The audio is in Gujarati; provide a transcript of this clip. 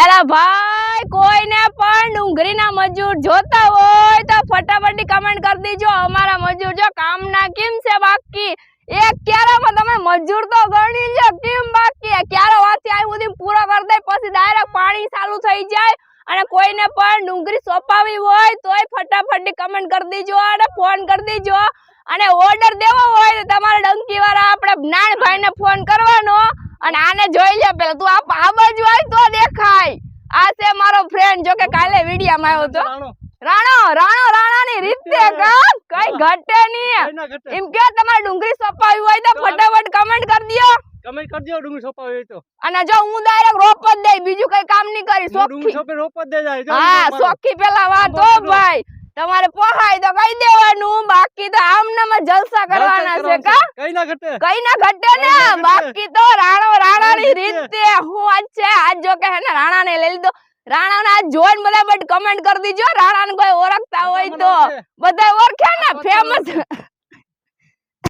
એલા ભાઈ કોઈને પણ ડુંગળીના મજૂર જોતા હોય તો ફટાફટ કમેન્ટ કરી દેજો। અમારા મજૂર જો કામના કેમ છે બાકી એક ક્યારામાં તમે મજૂર તો ગણી લો કેમ બાકી ક્યારો વાથી આવી સુધી પૂરો કરી દે પછી ડાયરેક્ટ પાણી ચાલુ થઈ જાય। અને કોઈને પણ ડુંગળી સોપાવી હોય તોય ફટાફટ કમેન્ટ કરી દેજો અને ફોન કરી દેજો। અને ઓર્ડર દેવો હોય તો તમારે ડંકી વાળા આપણે જ્ઞાનભાઈને ફોન કરવાનો। અને આને જોઈ લે પેલા તું આ બાજુ આય તો દેખાય। આ છે મારો ફ્રેન્ડ જો કે કાલે વિડિયામાં આવ્યો તો રાણાની રીતે કા કઈ ઘટે નહીં એમ કે તમારે ડુંગળી સોપાવી હોય તો ફટાફટ કમેન્ટ કરી દયો। કમેન્ટ કરજો ડુંગળી સોપાવી હોય તો। અને જો હું ડાયરેક્ટ રોપ જ દઈ બીજું કઈ કામ નહીં કરી ડુંગળી સોપે રોપ જ દે જાય। હા સોખી પેલા વાત હો ભાઈ તમારે પોહાય તો કહી દેવાનું બાકી તો આમનામ જલસા કરવાના છે કા કઈ ના ઘટે ને બાકી તો રાણાની રીતે હું આજ છે આજ જો કે હે ને રાણાને લઈ લીધો। રાણાને આજ જોઈને બધા કમેન્ટ કરી દીજો। રાણાને કોઈ ઓળખતા હોય તો બધા ઓળખે ને ફેમસ